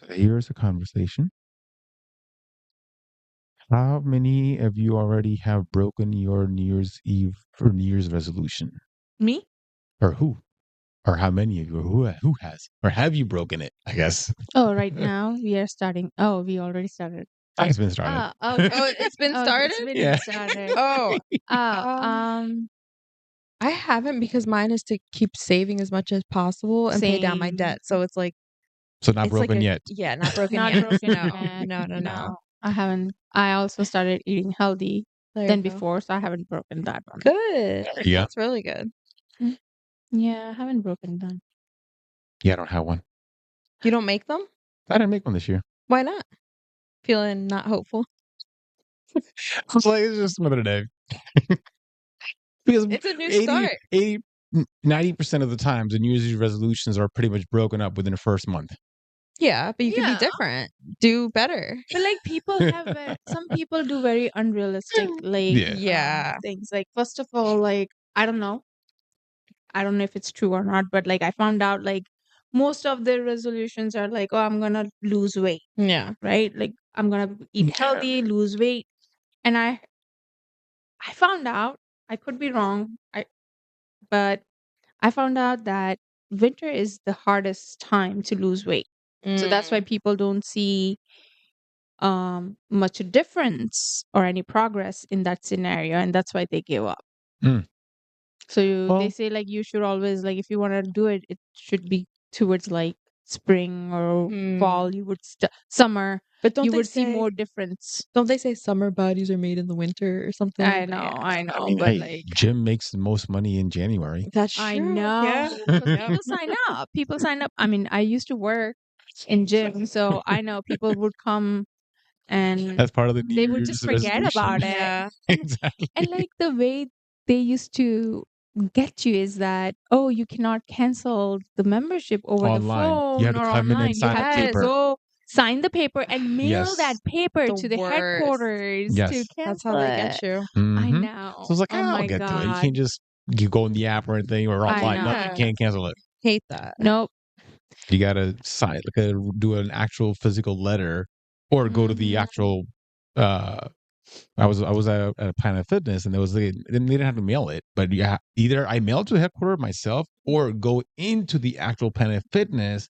So here's a conversation. How many of you already have broken your New Year's Eve or New Year's resolution? Me? Or who? Or how many of you? Or who has? Or have you broken it? I guess. Oh, right now we are starting. Oh, we already started. It's been started. Okay. Oh, it's been started? It's been Yeah. started. Oh, Um, I haven't because mine is to keep saving as much as possible and pay down my Same. debt. So it's like So not it's like broken yet. yeah, not broken not yet. broken No, yet. no. No, I haven't. I also started eating healthy There you than go. before, so I haven't broken that one. Good. Yeah. That's really good. Yeah, I haven't broken that. Yeah, I don't have one. You don't make them? I didn't make one this year. Why not? Feeling not hopeful. I was like, it's just another day. Because It's a new start. 90% of the times, the New Year's Eve resolutions are pretty much broken up within the first month. Yeah, but you can Yeah. be different. Do better. But like people have some people do very unrealistic Yeah. things. Like first of all, like I don't know if it's true or not, but like I found out like most of their resolutions are like, oh, I'm gonna lose weight, Yeah. right? Like I'm gonna eat healthy, lose weight, and I found out, I could be wrong, but I found out that winter is the hardest time to lose weight. So that's why people don't see much difference or any progress in that scenario, and that's why they give up. Mm. So Well- they say like you should always, like, if you want to do it, it should be towards like spring or fall. You would summer, But don't you they would say see more difference. don't they say summer bodies are made in the winter or something? I know, I mean, but hey, like Jim makes the most money in January. That's true. I know, Yeah. 'cause people sign up. People sign up. I mean, I used to work in gym, so I know people would come and That's part of the New they would Year's just forget resolution. about it. Yeah. Exactly. And like the way they used to get you is that, oh, you cannot cancel the membership over the Online. phone You have to or come in and online. sign you a have to paper. go sign the paper and mail Yes. that paper The to the worst. headquarters Yes. to cancel That's how they it. get you. I Mhm. know. So it's like, oh I'll my get to it. You God. can't just go in the app or anything or I online. No, you know. can't cancel it. Hate that. Nope. You gotta sign, do an actual physical letter, or go to the Mhm. actual. I was at a Planet Fitness, and they didn't have to mail it, but yeah, either I mailed to the headquarters myself or go into the actual Planet Fitness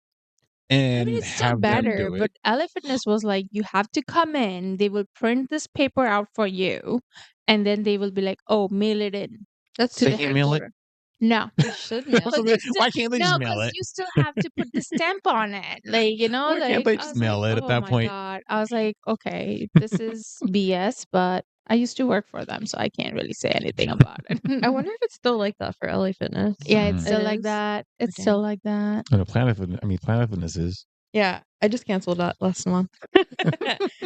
and I mean, it's still have them better, do it. but LA Fitness was like, you have to come in. They will print this paper out for you, and then they will be like, oh, mail it in That's to They the can't mail it? headquarters. No. They should mail. So you still- why can't they just mail it? you still have to put the stamp on it. Like, you know, Why can't like they I just was mail like, it at oh that my point? God. I was like, okay, this is BS, but I used to work for them, so I can't really say anything about it. I wonder if it's still like that for LA Fitness. Yeah, it's Mm. still It like is? that. It's Okay. still like that. And the Planet Fitness is. Yeah, I just canceled that last month.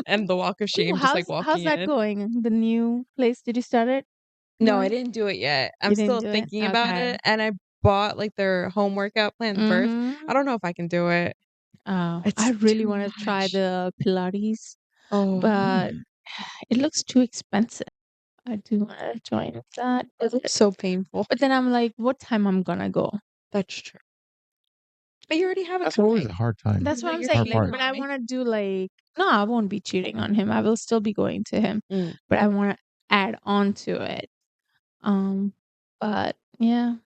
And the walk of shame, Ooh, just like walking how's that in. going? The new place? Did you start it? No, going? I didn't do it yet. I'm You didn't still do it? thinking about Okay. it, and I bought like their home workout plan first. Mhm. I don't know if I can do it. Oh, It's I really too want to try much. the Pilates, Oh, but it looks too expensive. I do want to join that. it's so painful. But then I'm like, what time I'm gonna go? That's true. But you already have a That's always a time. hard time. That's what Like I'm you're saying. Hard Like, part. but I want to do like, no, I won't be cheating on him. I will still be going to him, but I want to add on to it. But yeah,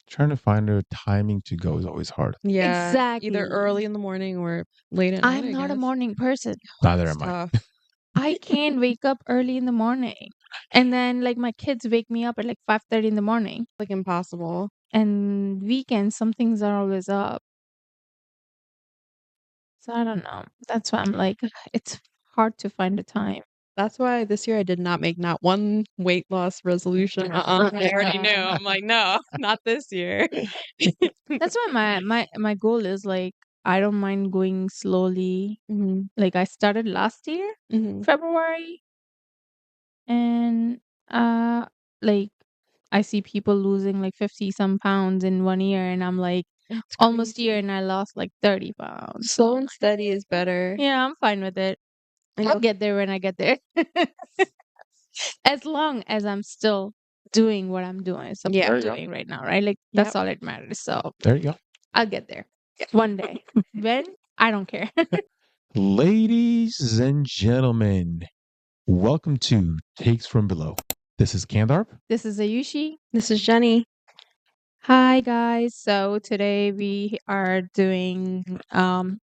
Trying to find a timing to go is always hard. Yeah, exactly. either early in the morning or late at night. I'm not a guess. morning person. Neither It's am I. tough. I can't wake up early in the morning. And then like my kids wake me up at like 5:30 in the morning. Like impossible. And weekends, some things are always up. So I don't know. That's why I'm like, it's hard to find a time. That's why this year I did not make not one weight loss resolution. I already knew. I'm like, no, not this year. That's why my goal is like, I don't mind going slowly. Like I started last year, February, and like I see people losing like 50 some pounds in 1 year, and I'm like, It's almost a crazy. year, and I lost like 30 pounds. Slow and steady is better. Yeah, I'm fine with it. I'll get there when I get there. As long as I'm still doing what I'm doing, doing right now, right? Like that's all that matters. So There you go. I'll get there one day. When? I don't care. Ladies and gentlemen, welcome to Takes from Below. This is Kandarp. This is Aayushi. This is Jenny. Hi guys. So today we are doing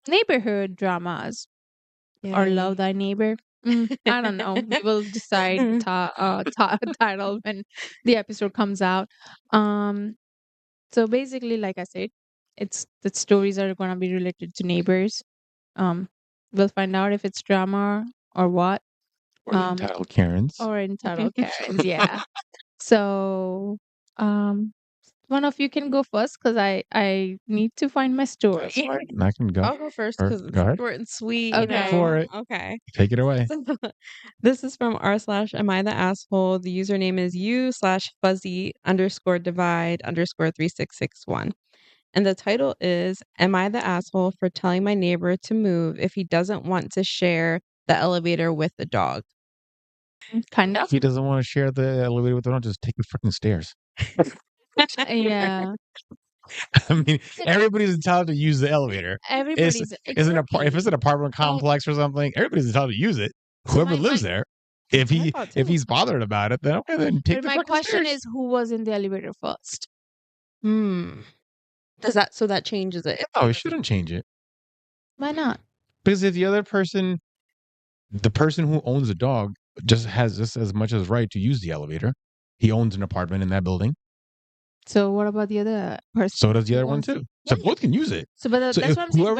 neighborhood dramas or Love Thy Neighbor. I don't know. We will decide title when the episode comes out. So basically, like I said, it's the stories are gonna be related to neighbors. We'll find out if it's drama or what. Or entitled Karens. Or entitled Karens, yeah. So one of you can go first because I need to find my story. That's right. And I can go. I'll go first because Go ahead. it's short and sweet. Okay. You know. For it. Okay. Take it away. This is from r/am I the asshole. The username is u/fuzzy_divide_3661. And the title is, Am I the asshole for telling my neighbor to move if he doesn't want to share the elevator with the dog? Kind If of. he doesn't want to share the elevator with them, just take the freaking stairs. Yeah. I mean, everybody's entitled to use the elevator. Everybody's If it's an exactly. apartment complex or something, everybody's entitled to use it. Whoever lives there. If he's bothered about it, then okay, then take But the my fucking question stairs. is, who was in the elevator first? So that changes it? No, it shouldn't change it. Why not? Because if the other person, the person who owns the dog, just has just as much as right to use the elevator. He owns an apartment in that building. So what about the other person? So does the who other one owns- too. So both can use it. So, but that's if what I'm saying. But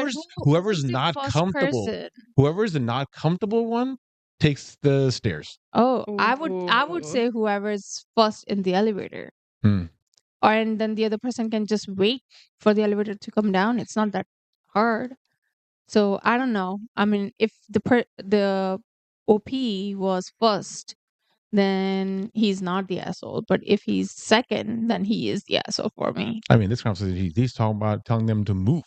whoever's who's the not first comfortable, person? whoever's the not comfortable one takes the stairs. Oh, I would say whoever's first in the elevator. Hmm. And then the other person can just wait for the elevator to come down. It's not that hard. So I don't know. I mean, if the OP was first, then he's not the asshole. But if he's second, then he is the asshole for me. I mean, this conversation, he's talking about telling them to move.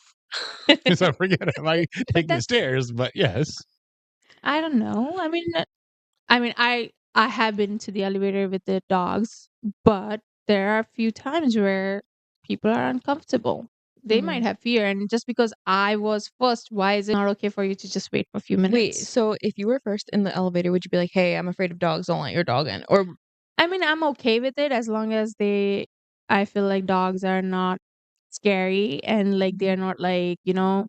So forget about taking the stairs, but yes. I don't know. I mean, I have been to the elevator with the dogs, but there are a few times where people are uncomfortable. They might have fear, and just because I was first, why is it not okay for you to just wait for a few minutes? Wait, so if you were first in the elevator, would you be like, "Hey, I'm afraid of dogs. Don't let your dog in"? Or I mean, I'm okay with it as long as I feel like dogs are not scary and like they're not like, not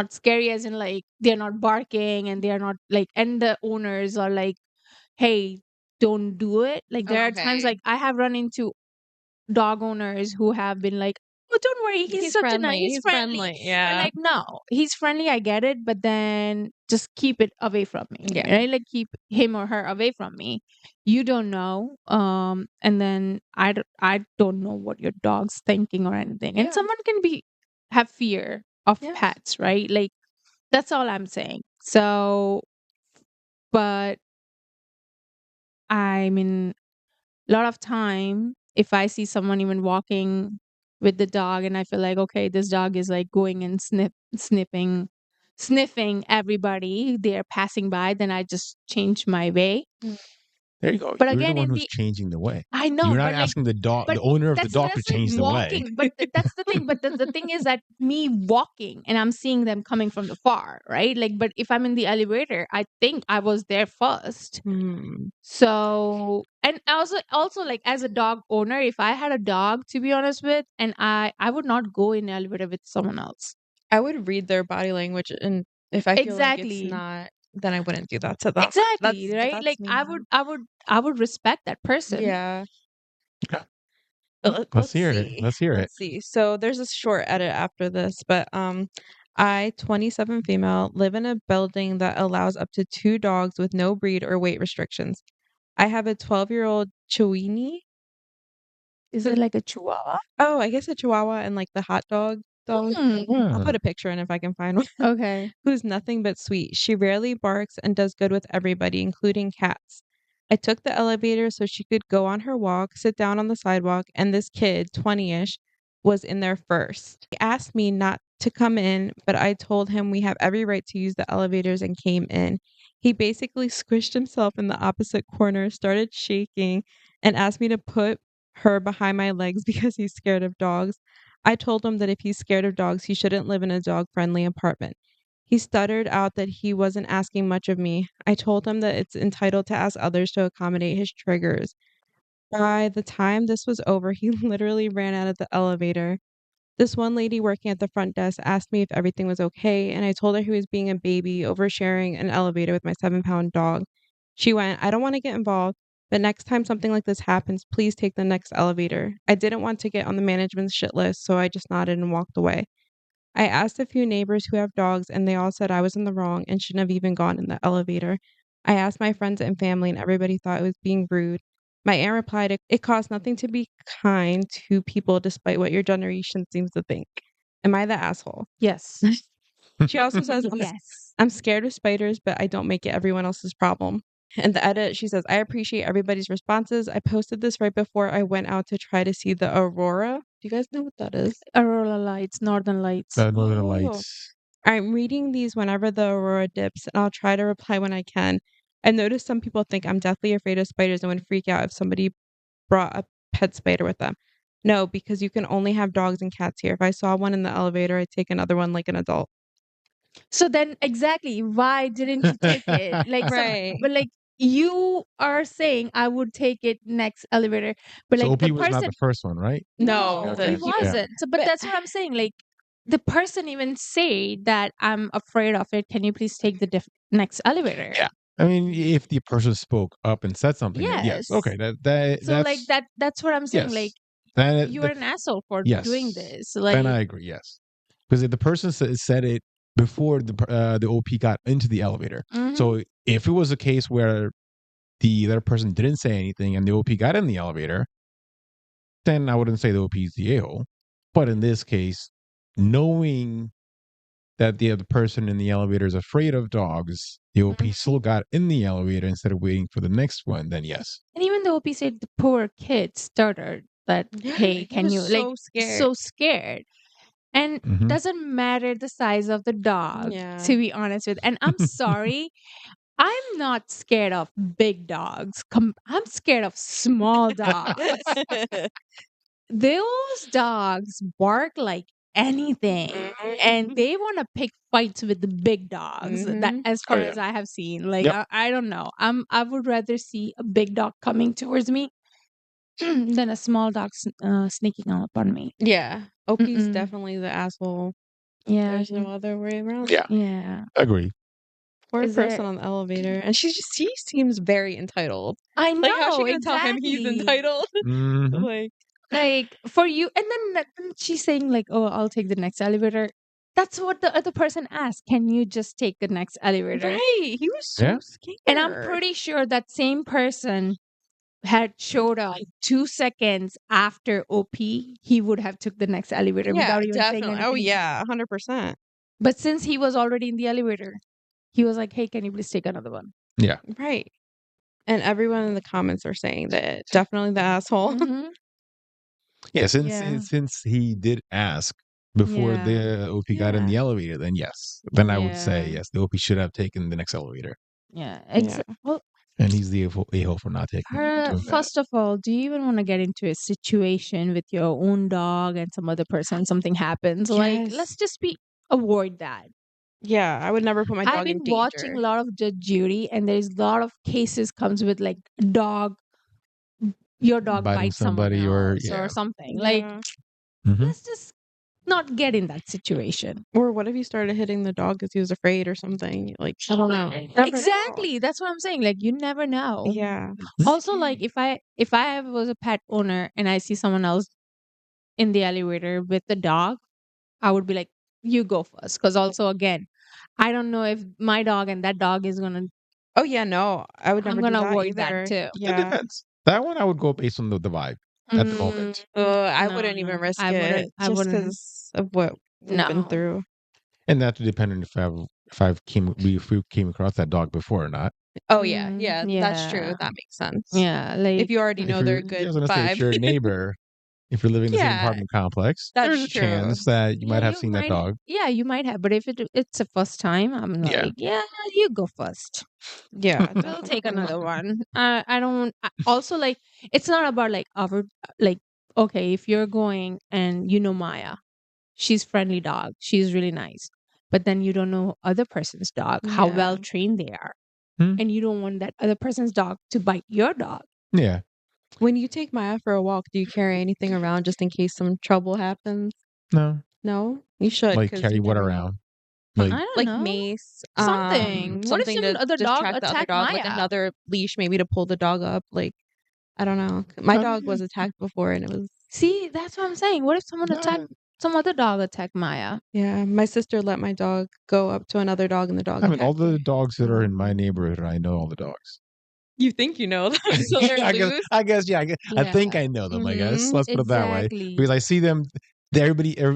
scary as in like they're not barking and they're not like, and the owners are like, hey, don't do it. Like there are times like I have run into dog owners who have been like, oh, don't worry, he's such a nice, he's friendly. yeah. And like, no, he's friendly, I get it, but then just keep it away from me. Yeah. Right? Like keep him or her away from me. You don't know. And then I don't know what your dog's thinking or anything. And someone can have fear of pets, right? Like that's all I'm saying. So, but I mean, a lot of time if I see someone even walking with the dog and I feel like, okay, this dog is like going and sniffing everybody they're passing by, then I just change my way. There you go. But You're again, the one who's changing the way. I know, You're not but like, asking the owner of the dog to change the way. But that's the thing. But the thing is that me walking and I'm seeing them coming from the far, right? Like, but if I'm in the elevator, I think I was there first. So, and also like as a dog owner, if I had a dog, to be honest with, and I would not go in an elevator with someone else. I would read their body language, and if I feel like it's not, then I wouldn't do that to them. Exactly, right? Like I would respect that person. Yeah. Okay. But Let's hear it. Let's hear it. Let's see. So there's a short edit after this, but I, 27 female, live in a building that allows up to 2 dogs with no breed or weight restrictions. I have a 12-year-old Chiweenie. Is it like a chihuahua? Oh, I guess a chihuahua and like the hot dog. I'll put a picture in if I can find one. Okay. Who's nothing but sweet. She rarely barks and does good with everybody, including cats. I took the elevator so she could go on her walk, sit down on the sidewalk, and this kid, 20-ish, was in there first. He asked me not to come in, but I told him we have every right to use the elevators and came in. He basically squished himself in the opposite corner, started shaking, and asked me to put her behind my legs because he's scared of dogs. I told him that if he's scared of dogs, he shouldn't live in a dog-friendly apartment. He stuttered out that he wasn't asking much of me. I told him that it's entitled to ask others to accommodate his triggers. By the time this was over, he literally ran out of the elevator. This one lady working at the front desk asked me if everything was okay, and I told her he was being a baby, oversharing an elevator with my 7-pound dog. She went, I don't want to get involved, but next time something like this happens, please take the next elevator. I didn't want to get on the management's shit list, so I just nodded and walked away. I asked a few neighbors who have dogs, and they all said I was in the wrong and shouldn't have even gone in the elevator. I asked my friends and family, and everybody thought it was being rude. My aunt replied, it costs nothing to be kind to people despite what your generation seems to think. Am I the asshole? Yes. She also says, Yes. I'm scared of spiders, but I don't make it everyone else's problem. In the edit, she says, I appreciate everybody's responses. I posted this right before I went out to try to see the aurora. Do you guys know what that is? Aurora lights, northern lights. Northern Oh. Lights. I'm reading these whenever the aurora dips, and I'll try to reply when I can. I noticed some people think I'm deathly afraid of spiders and would freak out if somebody brought a pet spider with them. No, because you can only have dogs and cats here. If I saw one in the elevator, I'd take another one like an adult. So then exactly, why didn't you take it? Like Right. but like you are saying I would take it next elevator, but So like OP the was not person the first one, right? No, Okay, he yeah. wasn't. So, but but- that's what I'm saying. Like the person even say that I'm afraid of it. Can you please take the next elevator? Yeah. I mean, if the person spoke up and said something, then yes. Yes. Okay, So like that's what I'm saying. yes. Like Then you're an asshole for yes. doing this. Then Like I agree. Yes, because if the person said it before the OP got into the elevator, mhm. so if it was a case where the other person didn't say anything and the OP got in the elevator, then I wouldn't say the OP is the a-hole. But in this case, knowing that the other person in the elevator is afraid of dogs, the OP still got in the elevator instead of waiting for the next one, then yes. And even the OP said the poor kid stuttered that, hey, He can was you so like scared. so scared. And Mhm. doesn't matter the size of the dog, Yeah. to be honest with. And I'm sorry, I'm not scared of big dogs. I'm scared of small dogs. Those dogs bark like anything, and they want to pick fights with the big dogs. That, Mhm. as far yeah. as I have seen, like Yep. I don't know. I would rather see a big dog coming towards me than a small dog sneaking up on me. Yeah. OP's Mm-mm. definitely the asshole. Yeah, There's no other way around. Yeah. yeah. Agree. Poor Is person there- on the elevator. And she seems very entitled. I know. Like, how's she gonna exactly. tell him he's entitled? Mhm. Like, For you, and then she's saying like, "Oh, I'll take the next elevator." That's what the other person asked. Can you just take the next elevator? right. He was so Yeah. scared. And I'm pretty sure that same person had showed up 2 seconds after OP, he would have took the next elevator Yeah, without even saying definitely. anything. Oh yeah, 100%. But since he was already in the elevator, he was like, "Hey, can you please take another one?" Yeah. Right. And everyone in the comments are saying that definitely the asshole. Mhm. Yeah, Yeah. since he did ask before Yeah. the OP got in the elevator, then yes. Then I would say Yeah. yes, the OP should have taken the next elevator. Yeah. Yeah. Well, And he's the a-hole for not taking doing that. first of all, do you even want to get into a situation with your own dog and some other person, something happens? Like, Yes. let's just avoid that. Yeah, I would never put my I've dog in been watching danger. a lot of Judge Judy, and there's a lot of cases comes with like dog, your dog Biting bites someone somebody or else yeah. or something. Like, Yeah. Mhm. let's just not get in that situation. Or what if he started hitting the dog because he was afraid or something? Like, I don't know. Never know. Exactly. That's what I'm saying. Like, you never know. Yeah. Also, like if I was a pet owner and I see someone else in the elevator with the dog, I would be like, you go first. Because also, again, I don't know if my dog and that dog is gonna. Oh yeah, no, I would I'm never do gonna that avoid that either. too. It Yeah. depends. That one I would go based on the vibe at the moment. I No, wouldn't even no, risk I it wouldn't. I just wouldn't. because of what we've been No. through. And that would depend on if we came across that dog before or not. Oh yeah, yeah, that's true. Yeah. That makes sense. Yeah. Like If you already know they're a good I was gonna say, if vibe. you're a neighbor, if you're living in the same Yeah, apartment complex, that's there's a true. chance that you might have you seen that might dog. Yeah, you might have, but if it's the first time, I'm Yeah. like, yeah, you go first. Yeah, We'll take definitely. another one. I don't. Also, like, it's not about like our like. Okay, if you're going and you know Maya, she's friendly dog. She's really nice. but then you don't know other person's dog, how well Yeah. trained they are. Hmm. And you don't want that other person's dog to bite your dog. Yeah. When you take Maya for a walk, do you carry anything around just in case some trouble happens? No. No, you should, Like because carry you what never know. around? I Like don't Like know. mace, Something. What if something some to other dog distract the other attack dog, like Maya? another leash maybe to pull the dog up. Like, I don't know. My dog was Mm. attacked before and it was, See, that's what I'm saying. What if some other dog attack Maya? yeah, my sister let my dog go up to another dog and the dog I mean, all attacked the her. dogs that are in my neighborhood, I know all the dogs. You think you know them, so they're I guess, loose? I guess, yeah. I Yeah. think I know them. I guess Mhm. let's put it that way, Exactly. because I see them.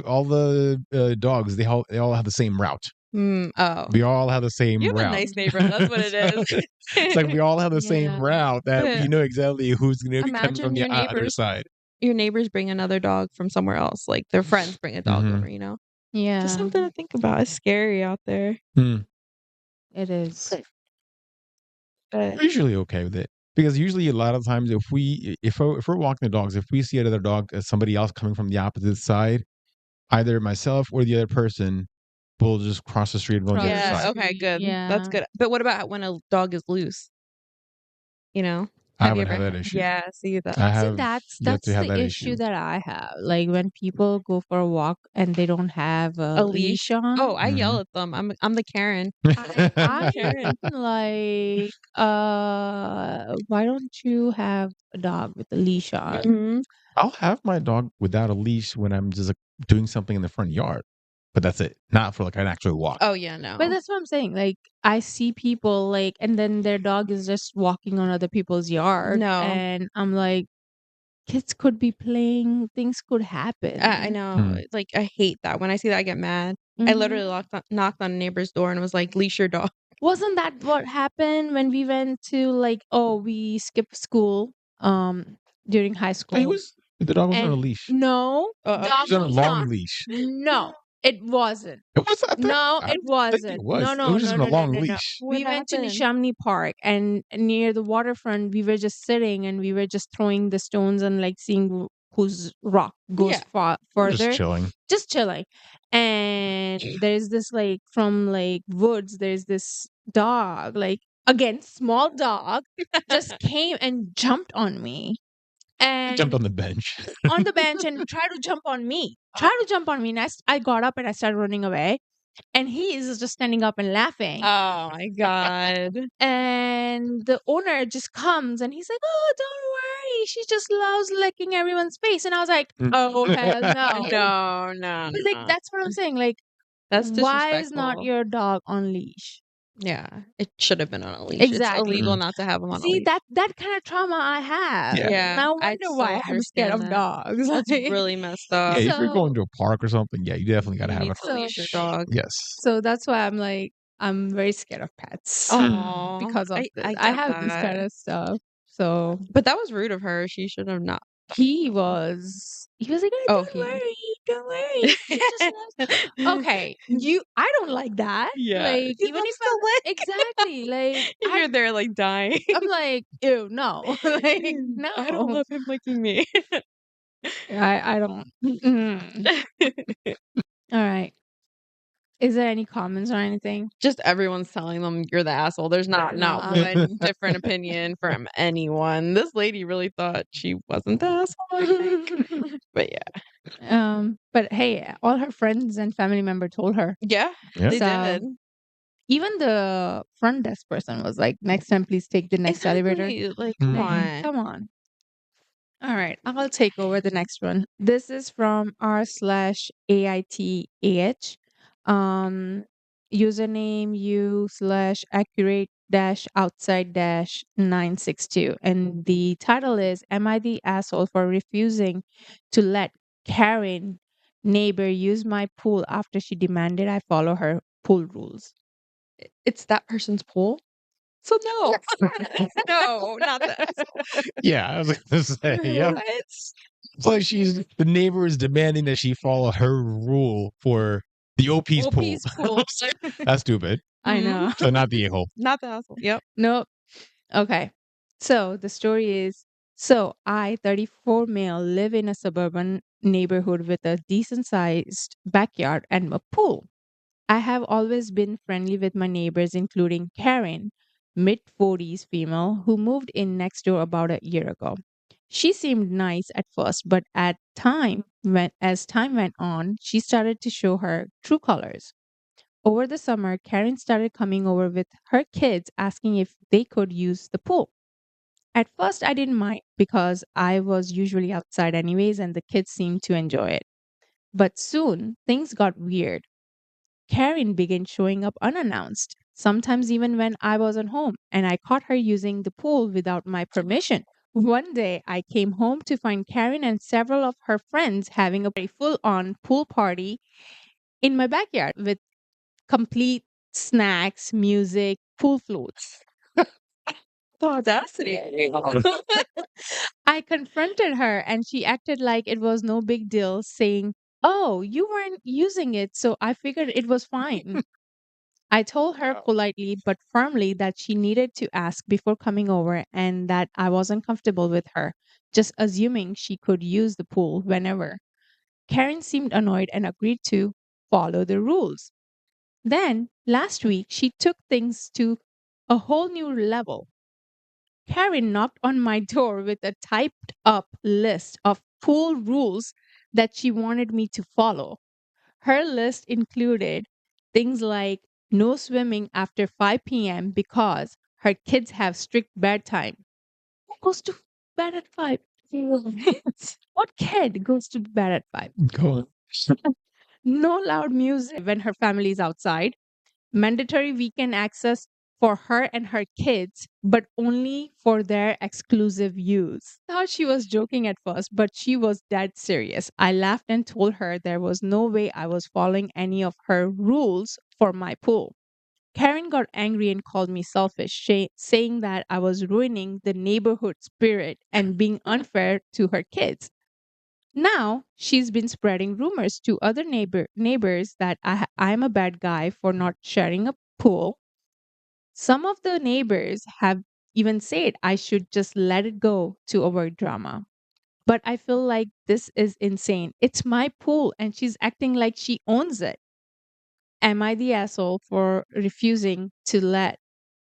All the dogs, they all have the same route. Oh. We all have the same You have a route. nice neighborhood, that's what it is. It's like we all have the same Yeah. route that But you know exactly who's going to be coming from imagine the other side. your neighbors bring another dog from somewhere else, like their friends bring a dog over, you know? Yeah. Just something to think about. It's scary out there. Hmm. It is. But We're usually okay with it, because usually a lot of times if we're walking the dogs, if we see another dog, somebody else coming from the opposite side, either myself or the other person will just cross the street and go on the other Cross the yeah, side. okay, street, good. That's yeah. good. But what about when a dog is loose? You know? I Have you haven't had ever that issue. Yeah, see that. I See, have yet to that's have the that issue issue. that I have. Like when people go for a walk and they don't have a A leash? leash on. Oh, I yell Mhm. at them. I'm the Karen. I'm Karen. like, why don't you have a dog with a leash on? Mhm. I'll have my dog without a leash when I'm just like, doing something in the front yard, but that's it. Not for like an actual walk. Oh yeah, But no. that's what I'm saying. Like I see people like, and then their dog is just walking on other people's yard, No. and I'm like, kids could be playing, things could happen. I know. Like I hate that. When I see that I get mad. I Mhm. literally knocked on a neighbor's door and was like, "Leash your dog." Wasn't that what happened when we went to like, we skipped school during high school? The dog was on a And leash. no, Uh-oh. He dog was on a was long not. leash. No, it wasn't. It was. No, I it think it wasn't. No, was. It no, was just no, on a no, no, long no, no. leash. What We went to happened? Nishamni Park, and near the waterfront, we were just sitting and we were just throwing the stones and like seeing whose rock goes Yeah. far We're just further. chilling. Just chilling. And there's this like from like woods, there's this dog, like again, small dog, just came and jumped on me. I jumped And on the bench. on the bench and tried to jump on me. Tried to jump on me. And I got up and I started running away. And he is just standing up and laughing. Oh my god. And the owner just comes and he's like, "Oh, don't worry. She just loves licking everyone's face." And I was like, "Oh, hell no." No. But like, that's what I'm saying. Like, That's why is not disrespectful. your dog on leash? Yeah, it should have been on a leash. It's Exactly. illegal not to have them on a See, leash. that kind of trauma I have. Yeah. Yeah, No I wonder so why I'm scared understand of that. dogs. That's Like, really messed Yeah, up. if you're So- going to a park or something, yeah, you definitely got to You have need a to leash your So- dog. Yes. So that's why I'm like, I'm very scared of pets Oh, because of this. I I get have this that. kind of stuff. So But that was rude of her. She should have not. he was like, Oh, don't worry. She just loves-" Okay, I don't like that. Yeah, Like he even loves if to lick. exactly like You're there like dying. I'm like, ew, no, like no. I don't love him licking me. I don't. All right. Is there any comments or anything? Just everyone's telling them you're the asshole. There's not one different opinion from anyone. This lady really thought she wasn't the asshole, I think. But yeah. But hey, all her friends and family member told her. Yeah, Yeah. they So, did. Even the front desk person was like, "Next time, please take the next elevator." Exactly. Like, come Mhm. on. Come on. All right, I'll take over the next one. This is from r/AITAH. Username u/accurate dash outside dash 962. And the title is, "Am I the asshole for refusing to let Karen neighbor use my pool after she demanded I follow her pool rules?" It's that person's pool. So no. No, not that. Yeah, I was going to say, yeah. What? It's like the neighbor is demanding that she follow her rule for the OP's pool. OP's pool. That's stupid. I Mhm. know. So not the a-hole. Not the asshole. Yep. Nope. Okay. So the story is, I, 34 male, live in a suburban neighborhood with a decent sized backyard and a pool. I have always been friendly with my neighbors, including Karen, mid 40s female, who moved in next door about a year ago. She seemed nice at first, but as time went on, she started to show her true colors. Over the summer, Karen started coming over with her kids asking if they could use the pool. At first, I didn't mind because I was usually outside anyways and the kids seemed to enjoy it. But soon, things got weird. Karen began showing up unannounced, sometimes even when I wasn't home, and I caught her using the pool without my permission. One day, I came home to find Karen and several of her friends having a full on pool party in my backyard with complete snacks, music, pool floats. The audacity. I confronted her and she acted like it was no big deal, saying, "Oh, you weren't using it, so I figured it was fine." I told her politely but firmly that she needed to ask before coming over and that I wasn't comfortable with her, just assuming she could use the pool whenever. Karen seemed annoyed and agreed to follow the rules. Then, last week, she took things to a whole new level. Karen knocked on my door with a typed up list of pool rules that she wanted me to follow. Her list included things like no swimming after 5 p.m. because her kids have strict bedtime. Who goes to bed at 5? What kid goes to bed at 5? Go on. No loud music when her family is outside. Mandatory weekend access for her and her kids, but only for their exclusive use. I thought she was joking at first, but she was dead serious. I laughed and told her there was no way I was following any of her rules for my pool. Karen got angry and called me selfish, saying that I was ruining the neighborhood spirit and being unfair to her kids. Now she's been spreading rumors to other neighbors that I'm a bad guy for not sharing a pool. Some of the neighbors have even said I should just let it go to avoid drama. But I feel like this is insane. It's my pool and she's acting like she owns it. Am I the asshole for refusing to let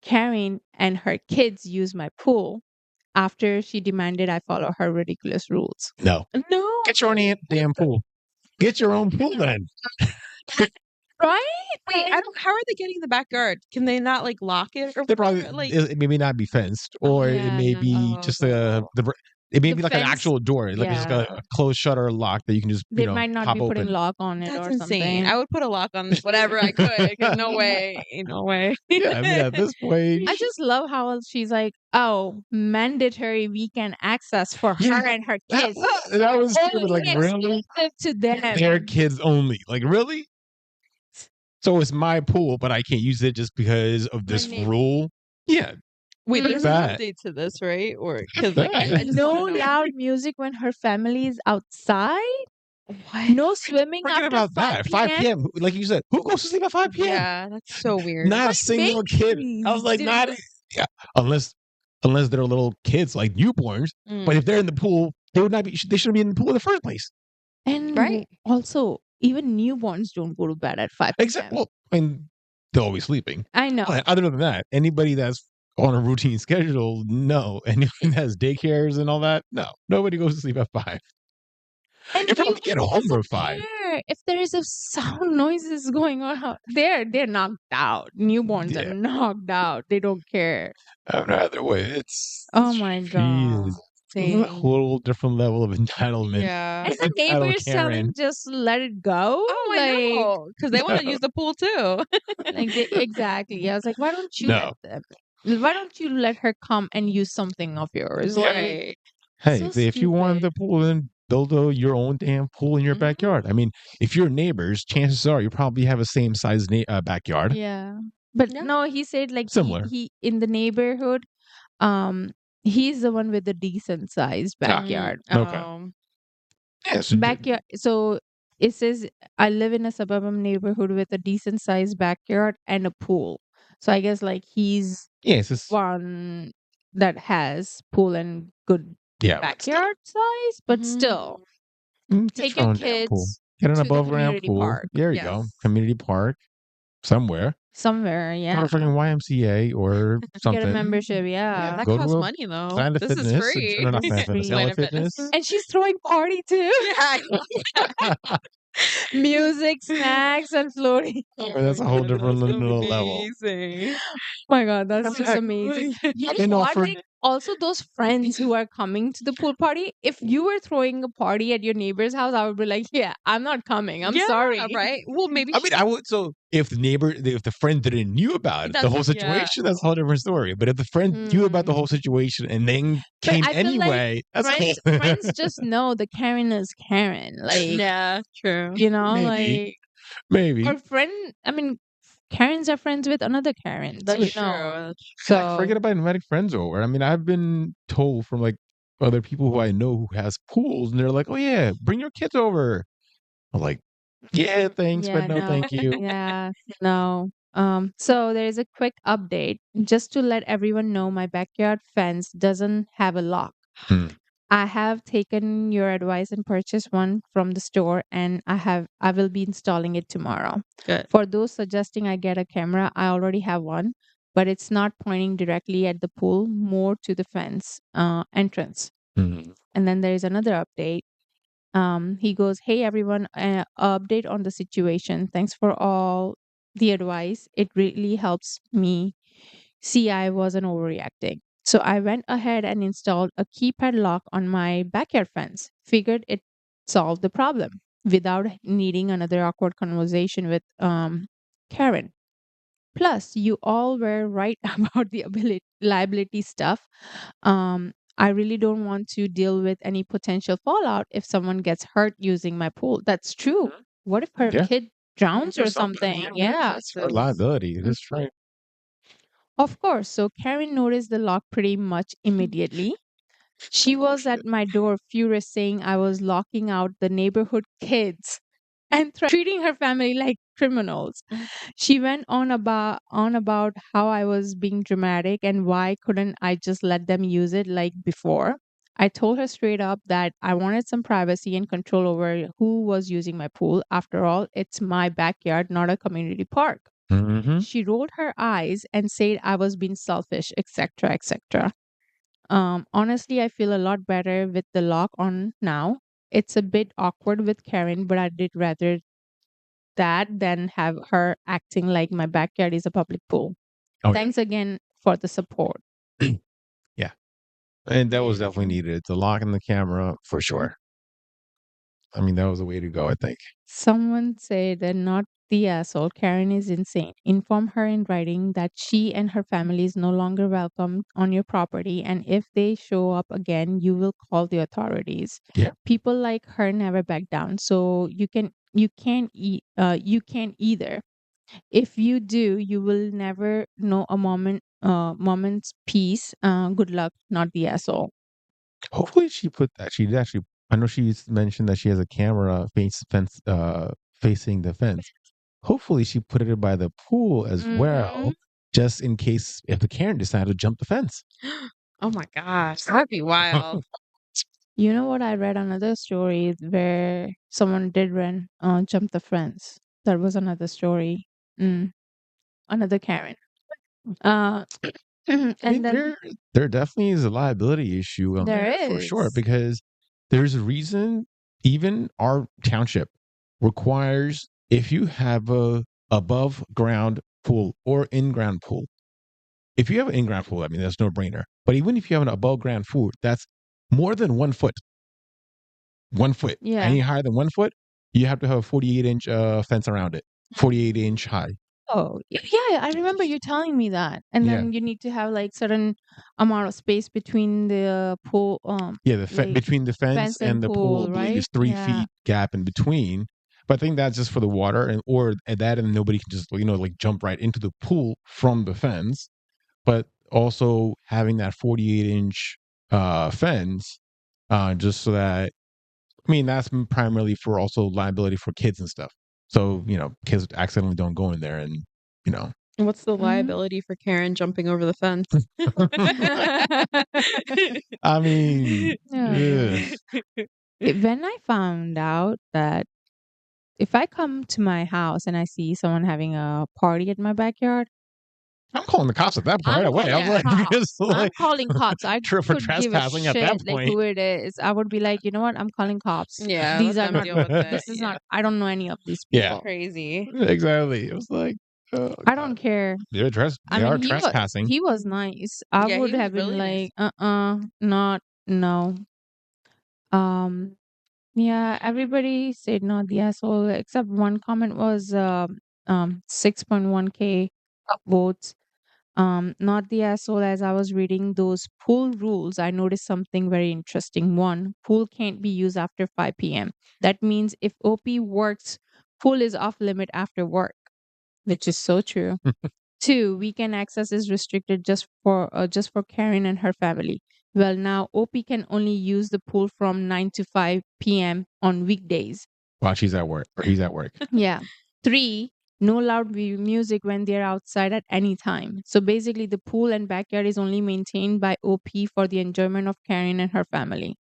Karen and her kids use my pool after she demanded I follow her ridiculous rules? No. No. Get your own damn pool. Get your own pool then. Right? Wait, I don't. How are they getting in the backyard? Can they not like lock it or They probably whatever? Like, it may not be fenced, or it may Yeah. be oh, just no. it may The be like an fence, actual door, like just yeah. a closed shutter lock that you can just They might not pop be putting open. lock on it That's or insane. something. I would put a lock on whatever I could. 'Cause no way, no way. Yeah, I mean at this point, I just love how she's like, oh, mandatory weekend access for yeah, her and her that, kids. that was stupid. Like Only really, exclusive to them. their kids only. Like really. So it's my pool, but I can't use it just because of My this name. rule. Yeah, Wait, there's an that. update to this, right? Or because like I just No want to know. loud music when her family is outside. What? No swimming Forget after about 5 that. 5 p.m. p.m. Like you said, who goes to sleep at 5 p.m.? Yeah, that's so weird. Not a single kid. I was Babies like, did not yeah, unless they're little kids like newborns. But if they're in the pool, they would not be. They shouldn't be in the pool in the first place. And Right. also, even newborns don't go to bed at 5 Except, p.m. well, I mean, they're always sleeping. I know. But other than that, anybody that's on a routine schedule, no. Anyone that has daycares and all that, no. Nobody goes to sleep at 5. And You probably newborns get home doesn't for 5. care if there is a sound noises going on. They're knocked out. Newborns are Yeah. knocked out. They don't care. Either way, it's Oh my god. a whole different level of entitlement. Yeah. And the Entitled neighbors telling Karen. just let it go. Oh, I know, because they want to use the pool too. Exactly. I was like, why don't you No. let them? Why don't you let her come and use something of yours? Like, Right. Hey, so if you want stupid. the pool, then build your own damn pool in your Mhm. backyard. I mean, if you're neighbors, chances are you probably have a same size backyard. Yeah. But Yeah. no, he said like Similar. he in the neighborhood, um, he's the one with the decent sized backyard. Okay. Yeah, so Backyard. So it says I live in a suburban neighborhood with a decent sized backyard and a pool. So I guess like he's yeah, it's just one that has pool and good yeah. backyard size, but still Get take your your own damn pool. kids Get an to the above ground community pool. park. There you go. Yes. Community park. somewhere. somewhere. Go Yeah, to freaking YMCA or get something. a membership. Yeah, That Go costs to a money though. Planet This is Fitness. free. No, not This Planet is Fitness. free. LA Planet Fitness. Fitness. And she's throwing party too. Yeah. Music, snacks, and floating. That's a whole different little level. Amazing. Oh my god, that's just amazing. You And know what? offered- Like, also those friends who are coming to the pool party, if you were throwing a party at your neighbor's house, I would be like, yeah, I'm not coming. I'm Yeah, sorry. right? Well, maybe I mean, I would. So if the friend didn't knew about it, the whole That's- yeah. situation, that's a whole different story. But if the friend knew about the whole situation and then came I feel like anyway, that's friends, cool. friends just know the Karen is Karen. Like, yeah, true. you know, Maybe. like, Maybe. our friend, I mean, Karens are friends with another Karen. That's You true. know. That's So, Forget about inviting friends over. I mean, I've been told from like other people who I know who has pools, and they're like, "Oh yeah, bring your kids over." I'm like, "Yeah, thanks, yeah, but no, thank you." Yeah, no. So there is a quick update just to let everyone know my backyard fence doesn't have a lock. Hmm. I have taken your advice and purchased one from the store, and I will be installing it tomorrow. good. For those suggesting I get a camera, I already have one, but it's not pointing directly at the pool, more to the fence entrance. Hmm. And then there is another update. He goes, "Hey everyone, update on the situation. Thanks for all the advice. It really helps me see I wasn't overreacting. So I went ahead and installed a keypad lock on my backyard fence. Figured it solved the problem without needing another awkward conversation with Karen. Plus, you all were right about the liability stuff. I really don't want to deal with any potential fallout if someone gets hurt using my pool. That's true. What if her Yeah. kid drowns or something? Yeah. It's for liability. That's right. Of course. So Karen noticed the lock pretty much immediately. She was at my door, furious, saying I was locking out the neighborhood kids and treating her family like criminals. She went on about how I was being dramatic and why couldn't I just let them use it like before. I told her straight up that I wanted some privacy and control over who was using my pool. After all, it's my backyard, not a community park. Mm-hmm. She rolled her eyes and said I was being selfish, etc., etc. Honestly, I feel a lot better with the lock on now. It's a bit awkward with Karen, but I did rather that than have her acting like my backyard is a public pool. Oh, yeah. Thanks again for the support. Yeah. And that was definitely needed. It's a lock in the camera for sure. I mean, that was the way to go, I think. Someone said that not the asshole. Karen is insane. Inform her in writing that she and her family is no longer welcome on your property, and if they show up again, you will call the authorities. Yeah. People like her never back down, so you can't either. If you do, you will never know a moment's peace. Good luck, not the asshole. Hopefully she put that. She did actually. I know she's mentioned that she has a camera facing the fence. Hopefully she put it by the pool as well, just in case if the Karen decided to jump the fence. Oh my gosh, that'd be wild. You know what? I read another story where someone did run jump the fence. That was another story. Another Karen. Uh, I and mean, then there definitely is a liability issue on there there for sure, is. because there's a reason even our township requires if you have a above ground pool or in ground pool. If you have an in ground pool, I mean that's no brainer. But even if you have an above ground pool, that's more than 1 foot. 1 foot. Yeah. Any higher than 1 foot, you have to have a 48-inch fence around it. 48-inch high. Oh, yeah, I remember you telling me that. And Yeah. then you need to have like certain amount of space between the pool. Yeah, like, between the fence and the pool, I believe right? is 3 Yeah. feet gap in between. But I think that's just for the water, and nobody can just like jump right into the pool from the fence. But also having that 48-inch fence, just so that that's primarily for also liability for kids and stuff. So kids accidentally don't go in there, and What's the liability for Karen jumping over the fence? I mean, Yeah. When I found out that if I come to my house and I see someone having a party at my backyard, I'm calling the cops at that point I'm right away. calling I'm like, cops. it's I'm like calling cops. I for could give a trespassing at that shit like point. who it is. I would be like, you know what? I'm calling cops. Yeah, These let are them not. deal with it. This is Yeah. not. I don't know any of these Yeah. people. Crazy. Exactly. It was like, oh, I don't care. They're I they mean, are trespassing. he was nice. I Yeah, would he was have been really nice. like, not no. Um, yeah, everybody said not the asshole except one comment was 6.1K votes. Not the asshole. As I was reading those pool rules, I noticed something very interesting. One, pool can't be used after 5 p.m. That means if OP works, pool is off limit after work, which is so true. Two, weekend access is restricted just for Karen and her family. Well, now OP can only use the pool from 9 to 5 p.m. on weekdays. While she's at work or he's at work. Yeah. Three, no loud music when they're outside at any time. So basically, the pool and backyard is only maintained by OP for the enjoyment of Karen and her family.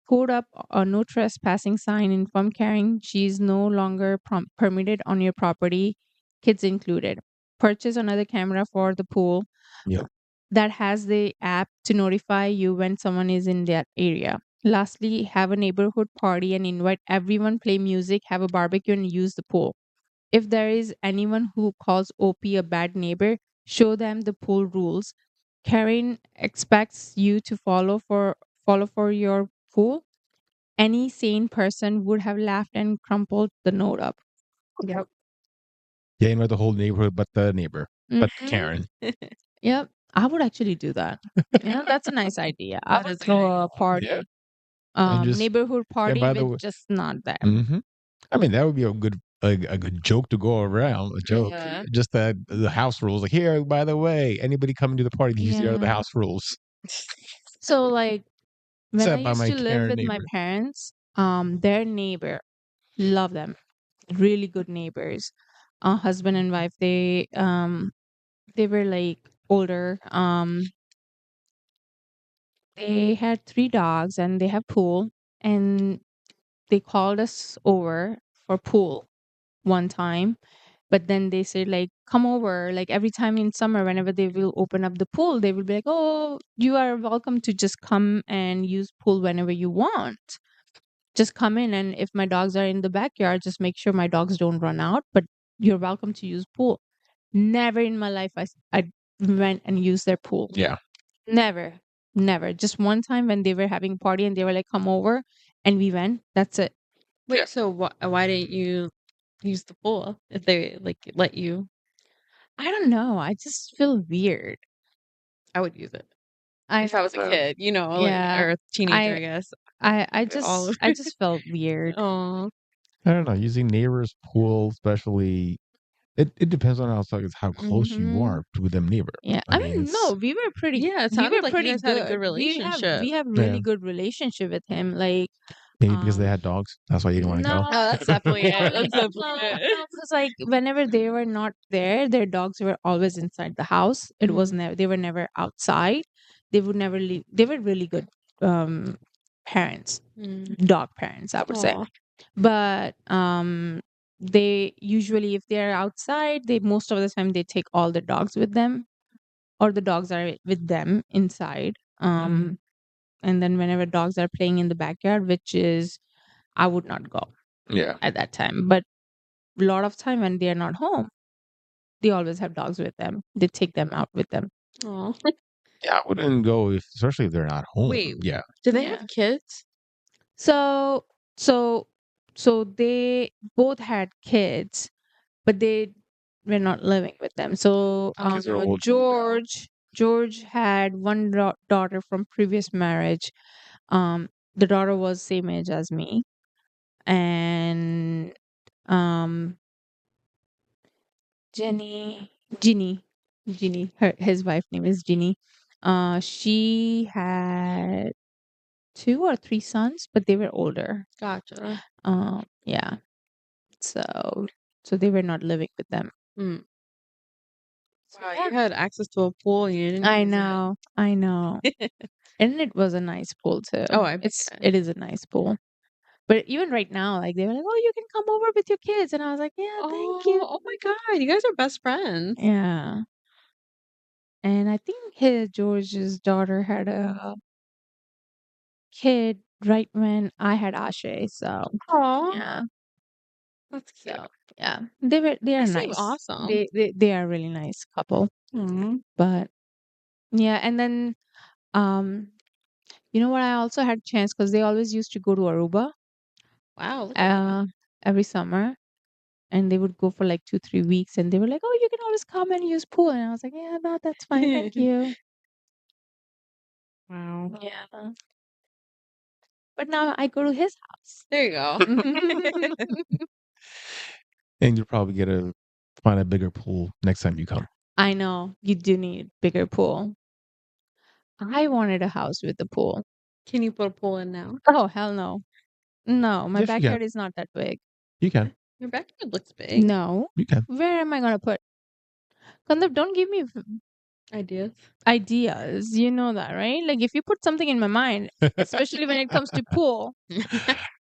Put up a no trespassing sign, inform Karen she is no longer permitted on your property, kids included. Purchase another camera for the pool Yep. that has the app to notify you when someone is in that area. Lastly, have a neighborhood party and invite everyone, play music, have a barbecue, and use the pool. If there is anyone who calls OP a bad neighbor, show them the pool rules. Karen expects you to follow for your pool. Any sane person would have laughed and crumpled the note up. Yep. Yeah, invite the whole neighborhood, but the neighbor, but Mhm. Karen. Yep. I would actually do that. That's a nice idea. I That would is a throw good a party. Yeah. And just Neighborhood party by the with way, just not them. hmm I mean, that would be a good joke to go around. A joke, Yeah. just that the house rules. Like here, by the way, anybody coming to the party needs to hear the Yeah. house rules. So like when I Except by used my to live Karen with my neighbor. parents, their neighbor, love them, really good neighbors. Husband and wife, they were like older. They had 3 dogs and they have pool, and they called us over for pool one time. But then they said like, come over. Like every time in summer, whenever they will open up the pool, they will be like, oh, you are welcome to just come and use pool whenever you want. Just come in, and if my dogs are in the backyard, just make sure my dogs don't run out. But you're welcome to use pool. Never in my life I went and used their pool. Yeah. Never, never. Just one time when they were having a party and they were like, come over, and we went. That's it. Wait, so why didn't you use the pool if they like let you? I don't know. I just feel weird. I would use it I if I was a kid, like, Yeah. or a teenager, I I guess. I All of I just felt weird. Oh, I don't know. Using neighbors' pool, especially, it depends on how close you Mhm. are to them neighbor. Yeah. I I mean, mean, it's no, we were pretty yeah. It we sounded were like you pretty guys had a good good. relationship. We have Yeah. really good relationship with him. Like maybe because they had dogs. That's why you didn't want to no, go. Oh, that's definitely it. That's no, definitely it. because like whenever they were not there, their dogs were always inside the house. It was Mhm. never they were never outside. They would never leave. They were really good parents, dog parents, I would say. Aw. But they usually if they're outside, they most of the time they take all the dogs with them, or the dogs are with them inside. And then whenever dogs are playing in the backyard, which is I would not go Yeah. at that time. But a lot of time when they're not home, they always have dogs with them. They take them out with them. Aw. Yeah, I wouldn't go especially if they're not home. Wait, Yeah. do they Yeah. have kids? So so so they both had kids, but they were not living with them. So Because they're old. George had one daughter from previous marriage. The daughter was same age as me, and um Jenny, Ginny, Ginny. His wife name is Ginny. She had 2 or 3 sons, but they were older. Gotcha. Yeah. So they were not living with them. Mm. So, Wow, yeah. you had access to a pool and you didn't I use it. know, I know, and it was a nice pool too. Oh, I bet. It is a nice pool. But even right now, like they were like, "Oh, you can come over with your kids," and I was like, "Yeah, thank you." Oh my God. You guys are best friends. Yeah. And I think George's daughter had a kid right when I had Ashe. So Aw. yeah. That's cute. So yeah, they are They seem nice. awesome. They are a really nice couple. But yeah, and then you know what? I also had chance because they always used to go to Aruba Wow. Look at that. every summer, and they would go for like 2-3 weeks, and they were like, "Oh, you can always come and use pool," and I was like, "Yeah, no, that's fine, thank you." Wow. Yeah. But now I go to his house. There you go. And you'll probably find a bigger pool next time you come. I know you do need bigger pool. I wanted a house with a pool. Can you put a pool in now? Oh, hell no. No, my Yes, you can. backyard is not that big. You can. Your backyard looks big. No. You can. Where am I gonna put? Kandarp, don't give me Ideas. ideas. You know that, right? Like if you put something in my mind, especially when it comes to pool.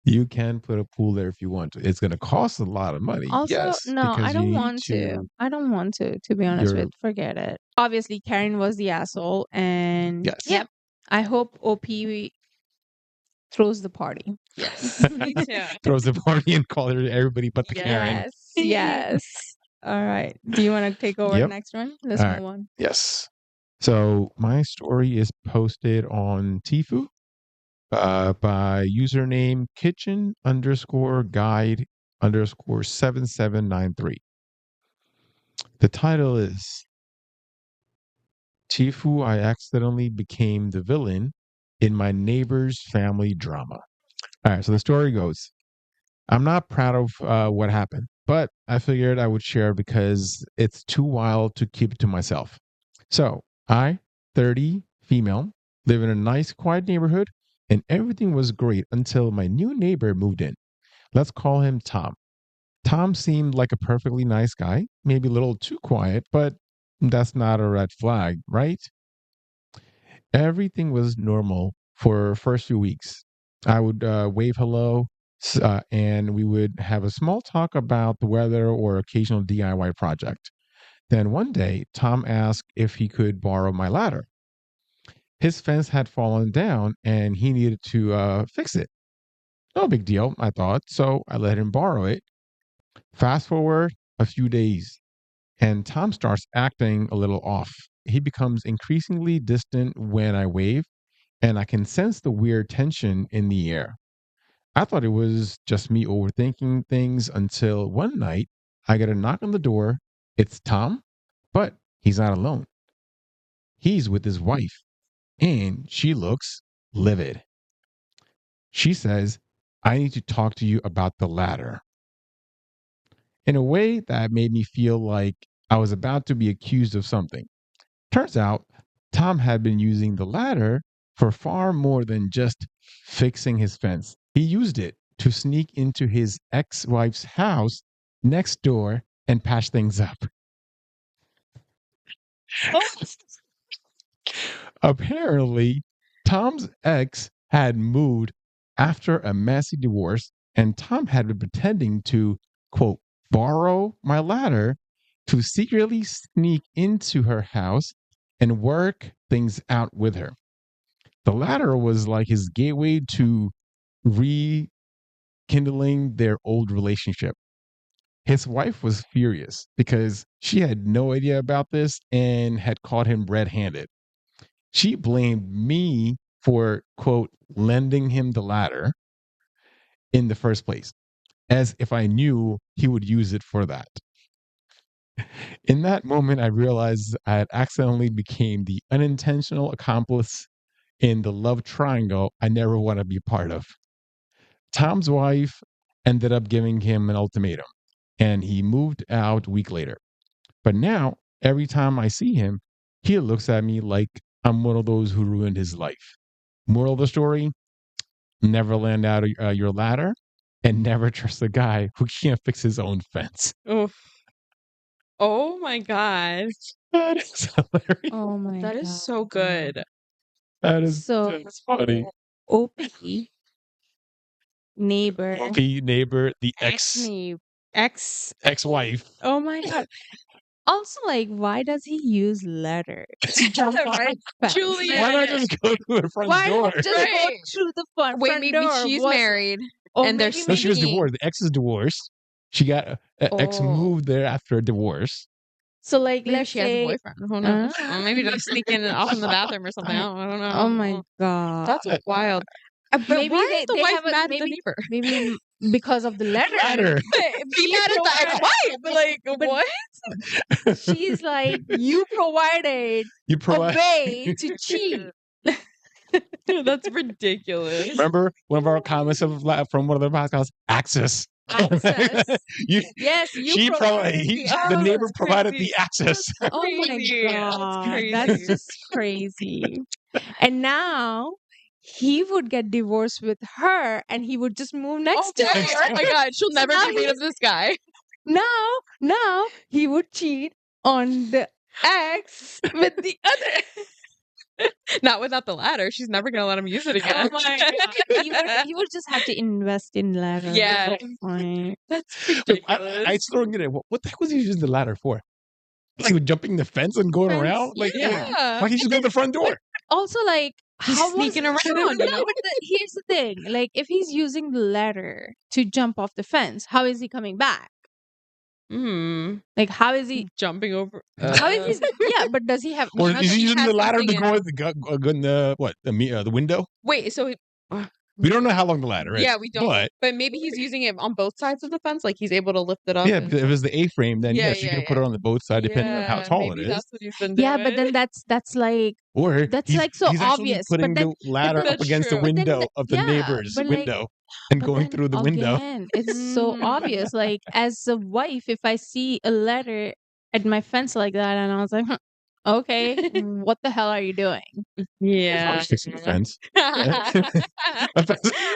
You can put a pool there if you want to. It's going to cost a lot of money. Also, yes, no, I because you don't need want to. I don't want to be honest your with. Forget it. Obviously, Karen was the asshole, and yes. yep. I hope OP throws the party. Yes. Me too. throws the party and calls everybody but the Karen. Yes. Yes. All right. Do you want to take over the Yep. next one? Let's All move right. on. Yes. So my story is posted on TIFU by username kitchen_guide_7793. The title is TIFU I accidentally became the villain in my neighbor's family drama. All right, so the story goes, I'm not proud of what happened, but I figured I would share because it's too wild to keep it to myself. So, 30, female, live in a nice, quiet neighborhood, and everything was great until my new neighbor moved in. Let's call him Tom. Tom seemed like a perfectly nice guy, maybe a little too quiet, but that's not a red flag, right? Everything was normal for first few weeks. I would wave hello, and we would have a small talk about the weather or occasional DIY project. Then one day, Tom asked if he could borrow my ladder. His fence had fallen down and he needed to fix it. No big deal, I thought, so I let him borrow it. Fast forward a few days, and Tom starts acting a little off. He becomes increasingly distant when I wave, and I can sense the weird tension in the air. I thought it was just me overthinking things until one night I get a knock on the door. It's Tom, but he's not alone. He's with his wife, and she looks livid. She says, I need to talk to you about the ladder. In a way that made me feel like I was about to be accused of something. Turns out, Tom had been using the ladder for far more than just fixing his fence. He used it to sneak into his ex wife's house next door and patch things up. Apparently, Tom's ex had moved after a messy divorce, and Tom had been pretending to, quote, borrow my ladder to secretly sneak into her house and work things out with her. The ladder was like his gateway to rekindling their old relationship. His wife was furious because she had no idea about this and had caught him red handed. She blamed me for, quote, lending him the ladder in the first place, as if I knew he would use it for that. In that moment, I realized I had accidentally became the unintentional accomplice in the love triangle I never want to be part of. Tom's wife ended up giving him an ultimatum, and he moved out a week later. But now, every time I see him, he looks at me like I'm one of those who ruined his life. Moral of the story, never land out of your ladder and never trust a guy who can't fix his own fence. Oof. Oh my God. That is hilarious. Oh my That god. is so good. That is So that's funny. OP neighbor. Okay, neighbor, the Ex. ex-wife. Oh my god. Also, like, why does he use letter to jump on Right. the fence? Julia. Why not just go to the front Why door? not just go Right. through the front Wait, maybe door? she's married. Or and they're maybe No, she was sneaking. divorced. The ex is divorced. She got ex moved there after a divorce. So, like, Maybe let's she has a say, boyfriend. Who knows? Or maybe they're sneaking off in the bathroom or something. I don't know. oh my god, That's wild. But maybe why they, is the they wife have mad at the maybe neighbor? maybe because of the letter. Ladder. Be mad at the ex-wife. Like, But- what? She's like, you provided You a provide. way to cheat. That's ridiculous. Remember one of our comments from one of the podcasts? Access. Access. You, Yes, you she provided the neighbor that's provided crazy. the access. Oh my Crazy. That's god, crazy. that's just crazy. And now he would get divorced with her, and he would just move next to Okay. her. Oh my god, she'll never now get rid of this guy. Now he would cheat on the ex with the other. Not without the ladder. She's never gonna let him use it again. Oh my god, you would just have to invest in ladder. Yeah. Like, That's I ridiculous. still don't get it. What the heck was he using the ladder for? Like jumping the fence and going Fence, around? Like, yeah. why can't you just go to the front door? also, like, He's how was sneaking around, No, you know? but here's the thing: like, if he's using the ladder to jump off the fence, how is he coming back? Like, how is he? Jumping over. How is he? Yeah, but does he have? Or Because is he he using has the ladder to something go in the what? The window? Wait, so We don't know how long the ladder is. yeah, we don't. But But maybe he's using it on both sides of the fence, like he's able to lift it up. yeah, and because if it's the A-frame, then Yeah, yes, you yeah, can put it on the both side depending on how Yeah, tall it maybe is. that's what he's been doing. Yeah, but then that's like Or that's he's, like so he's actually obvious. putting But then, the ladder up that's against the true. But then window of the yeah, neighbor's but like- window and but going then through the window. again, it's so Mm. obvious. Like, as a wife, if I see a letter at my fence like that, and I was like, okay, what the hell are you doing? yeah. I'm just fixing the fence.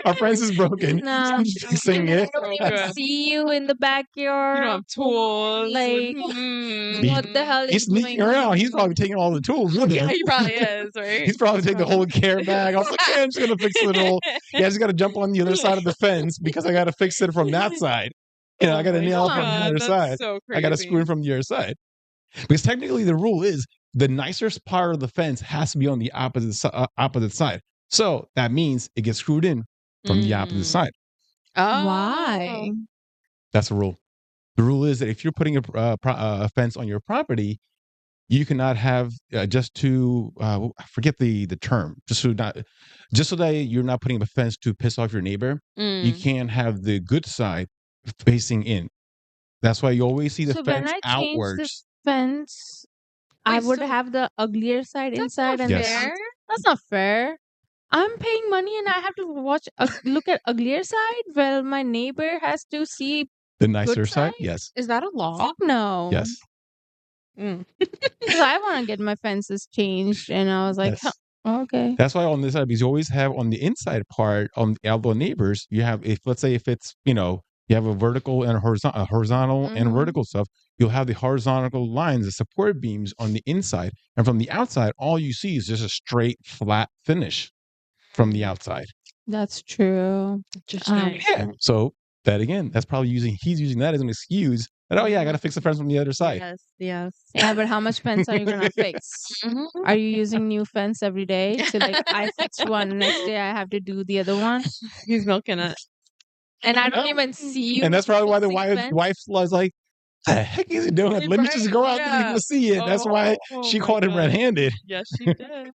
Our fence is broken. No. I'm just fixing it. I don't even Good. see you in the backyard. You don't have tools. Like, Mm. what the hell He's is going sneaking on? around. He's probably taking all the tools with him. Yeah, he probably is, right? He's probably taking the whole care bag. I was like, yeah, I'm just gonna fix the little. Yeah, I just gotta jump on the other side of the fence because I gotta fix it from that side. You know, I gotta Oh my nail it from God, the other that's side. So crazy. I gotta screw it from the other side. Because technically, the rule is the nicest part of the fence has to be on the opposite side. So that means it gets screwed in from the opposite side. Oh. Why? That's the rule. The rule is that if you're putting a fence on your property, you cannot have just to I forget the term. Just so that you're not putting up a fence to piss off your neighbor. You can't have the good side facing in. That's why you always see the So when fence I change the outwards. fence, I Wait, would so have the uglier side That's inside not and Yes. the fair. That's not fair. I'm paying money and I have to look at uglier side. Well, my neighbor has to see. The nicer side, side? yes, Is that a law? Fuck no. yes, Mm. 'Cause I want to get my fences changed, and I was like, yes. okay. That's why on this side, because you always have on the inside part on the outdoor neighbors, you have let's say if it's you have a vertical and a horizontal and Mhm. vertical stuff, you'll have the horizontal lines, the support beams on the inside, and from the outside, all you see is just a straight flat finish from the outside. That's true. Interesting. Yeah. So that again, that's probably he's using that as an excuse that I got to fix the fence from the other side. Yes, yes. Yeah, but how much fence are you gonna fix? Are you using new fence every day? So like, I fixed one, next day I have to do the other one, He's milking it. and I don't even see you. And that's probably why the fixing fence. wife was like, "The heck is he doing? Right, Let me just go out there and yeah. go see it." That's why Oh she my caught him God. red-handed, Yes, she did.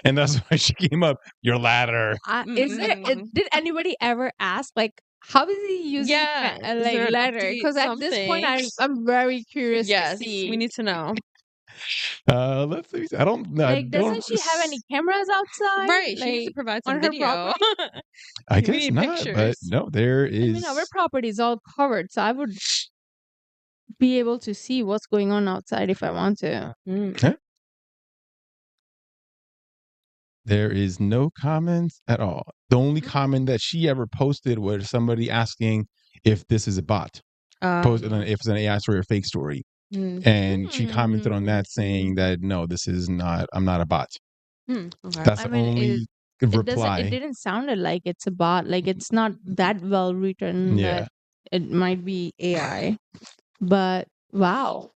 and that's why she came up your ladder. Did anybody ever ask, like, how is he using Yeah, is there like an letter? update, Because at this point, something? I'm very curious Yes, to see. we need to know. Let's see. I don't know. Like, doesn't she have any cameras outside? Right, she needs to Like, provide some on her video. property? I we guess need not, but pictures. no, there I is. mean, our property is all covered, so I would be able to see what's going on outside if I want to. There is no comments at all. The only comment that she ever posted was somebody asking if this is a bot, posted if it's an AI story or fake story, and she commented on that saying that no, this is not. I'm not a bot. Okay. That's I the mean, only reply. It didn't sound like it's a bot. Like it's not that well written Yeah. that it might be AI. But wow.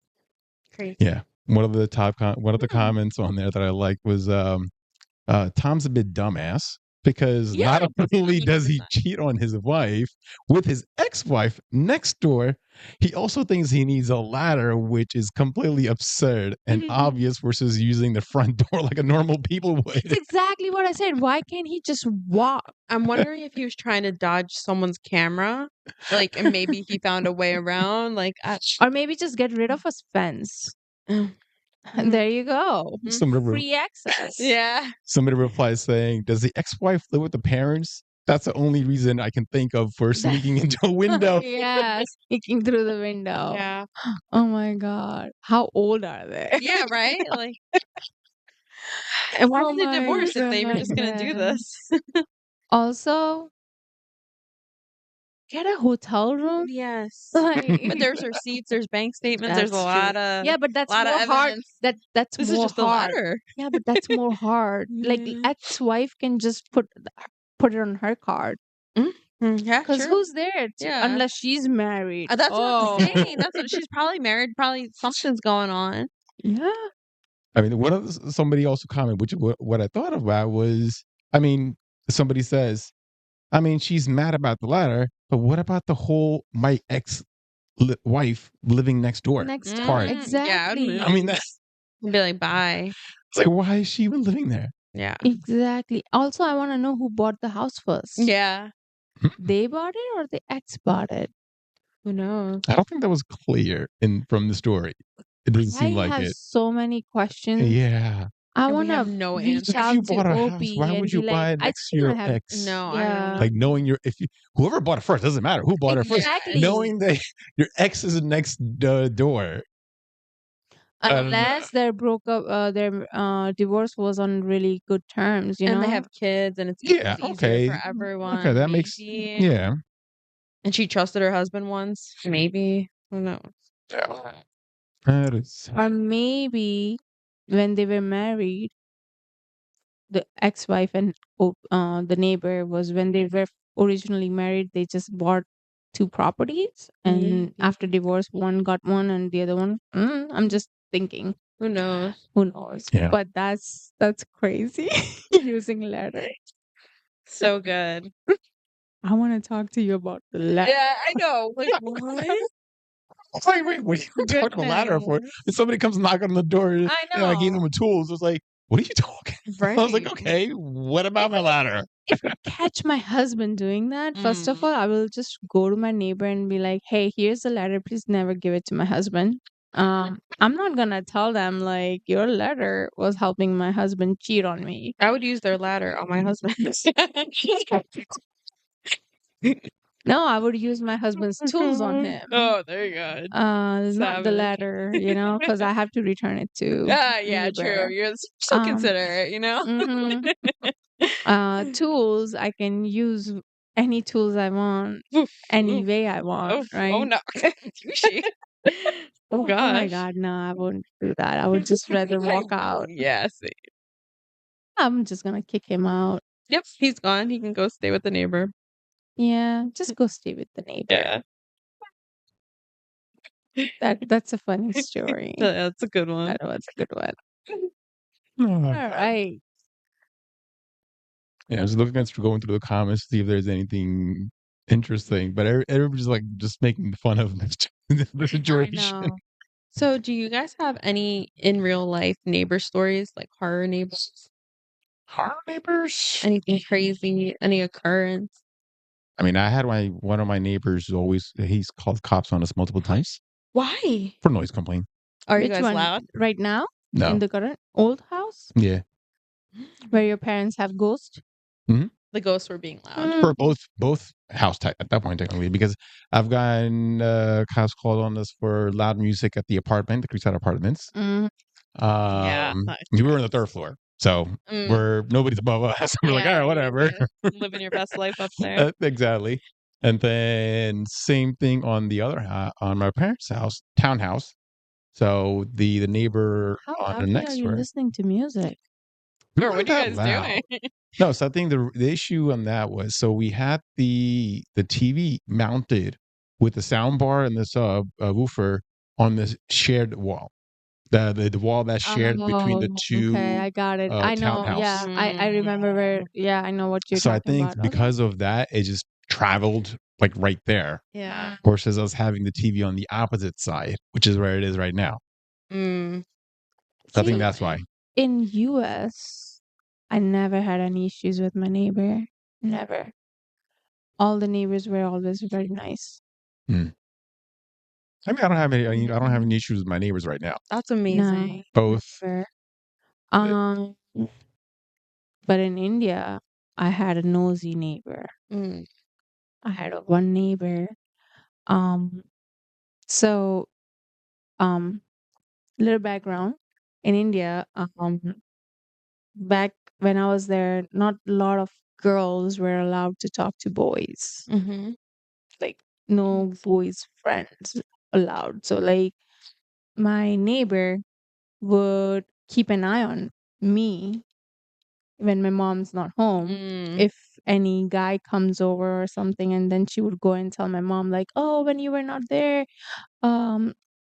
Crazy. Yeah. One of the comments on there that I liked was Tom's a bit dumbass because Yeah, not only does he 100%. cheat on his wife with his ex-wife next door, he also thinks he needs a ladder, which is completely absurd and obvious versus using the front door like a normal people would. It's exactly what I said. Why can't he just walk? I'm wondering if he was trying to dodge someone's camera, like, and maybe he found a way around, like, Or maybe just get rid of a fence. There you go. Free access. yeah. Somebody replies saying, "Does the ex-wife live with the parents? That's the only reason I can think of for sneaking into a window." Yeah, sneaking through the window. Yeah. Oh my God. How old are they? Yeah, right? Like, and why Oh would they my divorce if they were just going to do this? Also, get a hotel room. Yes. Like, But there's receipts, there's bank statements, there's a that's lot true. of Yeah, but that's lot more of hard. evidence. That's This is more just a hard. letter. Yeah, but that's more hard. Like ex-wife can just put it on her card. Yeah, Because true. who's there? Yeah. Unless she's married. That's what Oh. I'm saying. That's what she's probably married. Probably something's going on. Yeah. I mean, somebody also commented, which what I thought about was, I mean, somebody says, I mean, she's mad about the ladder, but what about the whole my ex-wife living next door Next door. part? Exactly. I mean, that's Be like, bye. it's like, why is she even living there? Yeah. Exactly. Also, I want to know who bought the house first. Yeah. They bought it or the ex bought it? Who knows? I don't think that was clear from the story. It doesn't seem like have it. so many questions. Yeah. I And we want to have no reach answer. If out you to bought a house, Opie why and would be you like, buy it I next to think I your have. ex? No, I Yeah. don't. Like knowing whoever bought it first, doesn't matter who bought it first. Exactly. Knowing that your ex is next door. Unless their divorce was on really good terms, you And know. they have kids, and it's Yeah, easier okay. for everyone. Okay, that makes maybe. yeah. And she trusted her husband once. Maybe. Who knows? That is Or maybe when they were married, the ex-wife and the neighbor was when they were originally married, they just bought two properties, and after divorce, one got one and the other one. I'm just thinking. Who knows? Who knows? Yeah. But that's crazy. Using letter. So good. I want to talk to you about the letter. Yeah, I know. Like, what? It's like, wait, what are you talking a ladder for? If somebody comes knocking on the door, I know. I gave them tools. It's like, what are you talking? Right. I was like, okay, what about my ladder? If I catch my husband doing that, first of all, I will just go to my neighbor and be like, "Hey, here's the letter. Please never give it to my husband." I'm not gonna tell them like your letter was helping my husband cheat on me. I would use their ladder on my husband. No, I would use my husband's tools on him. Oh, there you go. Not the Savage. letter, because I have to return it to. Yeah, true. neighbor. You're still considerate, Tools, I can use any tools I want, any way I want, right? Oh no. Douchey. Oh Oh gosh. my God, no, I wouldn't do that. I would just rather walk out. Yeah, see. I'm just gonna kick him out. Yep, he's gone. He can go stay with the neighbor. Yeah, just go stay with the neighbor. That's a funny story. That's a good one. That was a good one. Oh, All right. yeah, I was going through the comments to see if there's anything interesting, but everybody's like just making fun of the situation. I know. So, do you guys have any in real life neighbor stories, like horror neighbors? Horror neighbors? Anything crazy? Any occurrence? I mean, I had one of my neighbors he's called cops on us multiple times Why? for noise complaint. Are you Which guys one? loud? Right now? No. In the current old house? Yeah. Where your parents have ghosts? The ghosts were being loud. For both house type at that point technically, because I've gotten cops called on us for loud music at the Creekside Apartments. Yeah, we were on the third floor, so nobody's above us. We're like, all right, whatever. Living your best life up there. Exactly. And then same thing on the other on my parents' house, townhouse. So the neighbor How on the loudly next are you floor. listening to music? Or what are you That guys loud. doing? No, so I think the issue on that was, so we had the TV mounted with the sound bar and this woofer on this shared wall, the wall that's shared between the Oh, okay, two I got it. I know. townhouse. Yeah, I remember where. Mm. Yeah, I know what you're So I talking think about. Okay. because of that, it just traveled like right there, Yeah. versus us having the TV on the opposite side, which is where it is right now. Mm. So I think See, that's why. in US, I never had any issues with my neighbor. Never. All the neighbors were always very nice. Hmm. I mean, I don't have any. I don't have any issues with my neighbors right now. That's No, amazing. Both. never. uh, Um, but in India, I had a nosy neighbor. Mm. I had one neighbor. Um, so little background. In India, back when I was there, not a lot of girls were allowed to talk to boys. Mm-hmm. Like no boys friends allowed. So like my neighbor would keep an eye on me when my mom's not home. Mm. If any guy comes over or something, and then she would go and tell my mom like, "Oh, when you were not there, um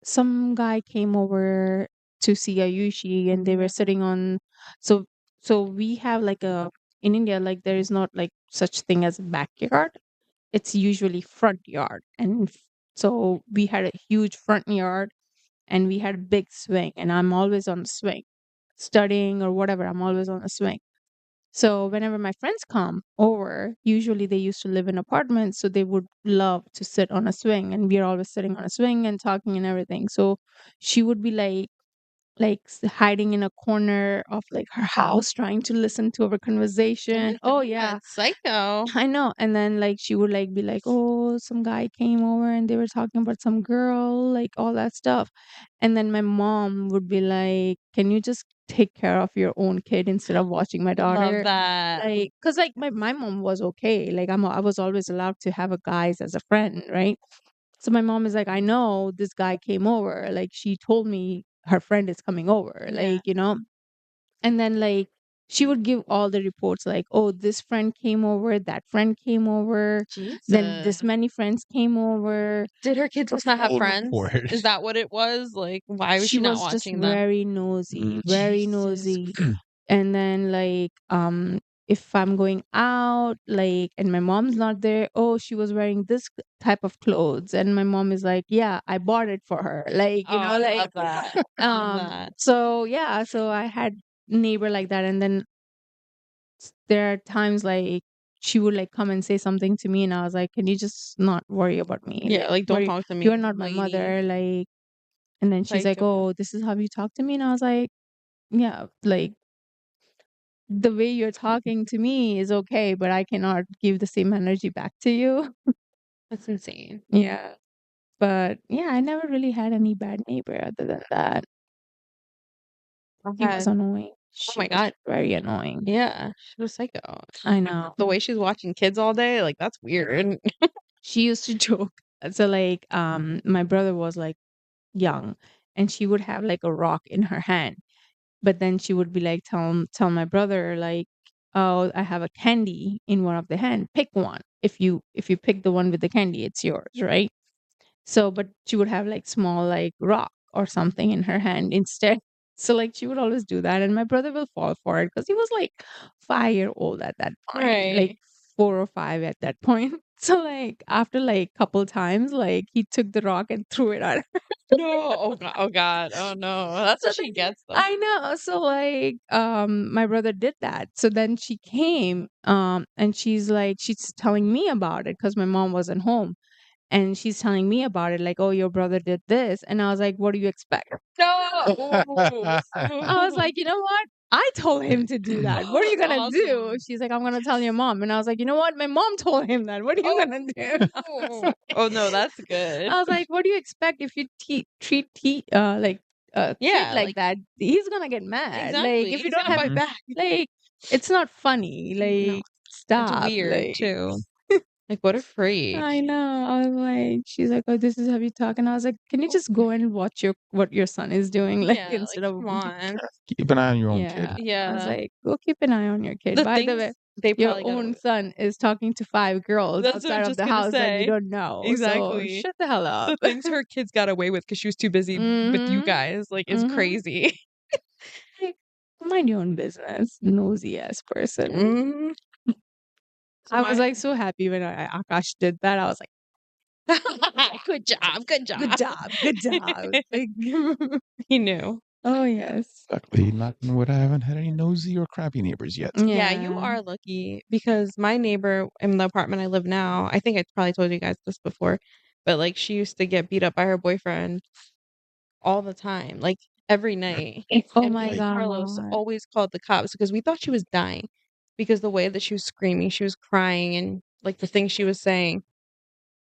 some guy came over to see Ayushi and they were sitting on." so so we have like a in India, like there is not like such thing as a backyard. It's usually front yard. And so we had a huge front yard, and we had a big swing, and I'm always on the swing, studying or whatever. I'm always on the swing. So whenever my friends come over, usually they used to live in apartments, so they would love to sit on a swing, and we're always sitting on a swing and talking and everything. So she would be hiding in a corner of like her house, trying to listen to our conversation. Oh yeah, Psycho. I know. And then like she would like be like, "Oh, some guy came over and they were talking about some girl," like all that stuff. And then my mom would be like, "Can you just take care of your own kid instead of watching my Love daughter?" that. Like, cause like my mom was okay. Like I was always allowed to have a guys as a friend, right? So my mom is like, "I know this guy came over. Like she told me her friend is coming over. Yeah. Like, you know." And then like she would give all the reports like, "Oh, this friend came over, that friend came over, then Jesus. this many friends came over." Did her kids not have Full friends? report. Is that what it was? Like, why was She she not was just watching them? very nosy, very Jesus. nosy. And then like if I'm going out, like, and my mom's not there, "Oh, she was wearing this type of clothes," and my mom is like, "Yeah, I bought it for her." Like, you Oh, know, I like love that. Love that. so yeah, so I had neighbor like that. And then there are times like she would like come and say something to me, and I was like, "Can you just not worry about me? Yeah, like don't Worry, talk to me, you're not my lady. mother." Like, and then she's like, Psycho. "Oh, this is how you talk to me," and I was like, "Yeah, like the way you're talking to me is okay, but I cannot give the same energy back to you." That's insane. Yeah, but yeah, I never really had any bad neighbor other than that. She was Okay. annoying. Oh She my was God. very annoying. Yeah, she was psycho. I know. The way she's watching kids all day, like that's weird. She used to joke. So like my brother was like young, and she would have like a rock in her hand, but then she would be like, tell my brother like, "Oh, I have a candy in one of the hand, pick one. If you pick the one with the candy, it's yours," right? So but she would have like small like rock or something in her hand instead. So like she would always do that, and my brother will fall for it because he was like 5 year old at that point, like Right. 4 or 5 at that point. So like after like couple times, like he took the rock and threw it at her. No. Oh God. Oh God. Oh no. That's So what she gets though. I know. So like my brother did that. So then she came and she's telling me about it because my mom wasn't home. And she's telling me about it, like, "Oh, your brother did this." And I was like, "What do you expect?" No. I was like, "You know what? I told him to do that. What are you That's gonna do?" awesome. She's like, "I'm gonna tell your mom." And I was like, "You know what? My mom told him that. What are you gonna do?" Oh no, that's good. I was like, "What do you expect if you treat like a kid Yeah, like like that? He's gonna get mad. Like exactly. if you He's don't gonna have fight back. like, it's not funny. No, Like it's stop. weird Like too. Like, what a freak. I know. I was like, she's like, "Oh, this is how you talk," and I was like, "Can you just go and watch what your son is doing, like Yeah, instead like, of come on. Keep an eye on your own yeah." kid. I was Yeah. like, "Go keep an eye on your kid." The By the things way, they your probably got away own with. son is talking to 5 girls That's what I'm outside of just the gonna house that you say. don't know. So Exactly. shut the hell up. The things her kids got away with because she was too busy with you Mhm. guys, like, is Mhm. crazy. Like, mind your own business, nosy ass person. Mhm. So I was my like so happy when Akash did that. I was like, good job, good job. good job, good job. Like, He knew. oh yes. Luckily, knock on wood, I haven't had any nosy or crappy neighbors yet. Yeah, you are lucky because my neighbor in the apartment I live now, I think I probably told you guys this before, but like she used to get beat up by her boyfriend all the time, like every night. Oh And my me and Carlos god. always called the cops because we thought she was dying because the way that she was screaming, she was crying and like the things she was saying.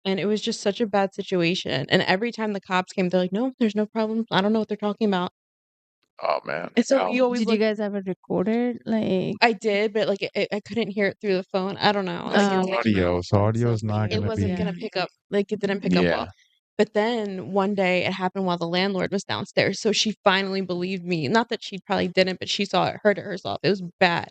And it was just such a bad situation. And every time the cops came, they're like, no, there's no problem. I don't know what they're talking about. Oh man. And so Yeah. we always Did you look. guys ever record it? Like, I did, but like I couldn't hear it through the phone. I don't know. Like oh, it was Audio. So audio is not it gonna wasn't be. gonna pick up. Like it didn't pick up well. Yeah. But then one day it happened while the landlord was downstairs. So she finally believed me. Not that she probably didn't, but she saw it, heard it herself. It was bad.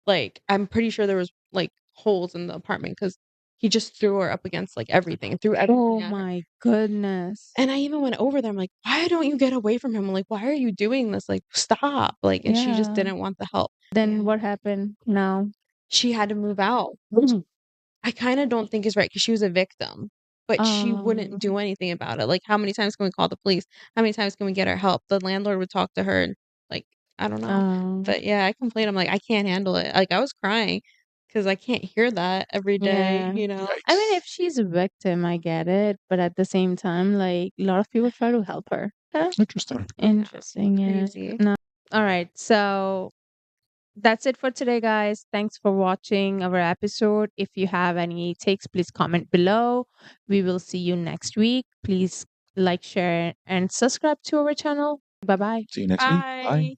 Like I'm pretty sure there was like holes in the apartment because he just threw her up against like everything, threw everything oh at her. my goodness. And I even went over there. I'm like, why don't you get away from him? I'm like, why are you doing this? Like, stop. Like, and she just Yeah. didn't want the help. Then what happened now? She had to move out, which I kind of don't think is right because she was a victim, but she wouldn't do anything about it. Like, how many times can we call the police? How many times can we get her help? The landlord would talk to her and, like, I don't know. But yeah, I complained. I'm like, I can't handle it. Like, I was crying because I can't hear that every day, Yeah. you know? I mean, if she's a victim, I get it. But at the same time, like, a lot of people try to help her. Yeah. Interesting. Interesting. Yeah. Crazy. No. All right. So that's it for today, guys. Thanks for watching our episode. If you have any takes, please comment below. We will see you next week. Please like, share, and subscribe to our channel. Bye bye. See you next week. Bye. Bye.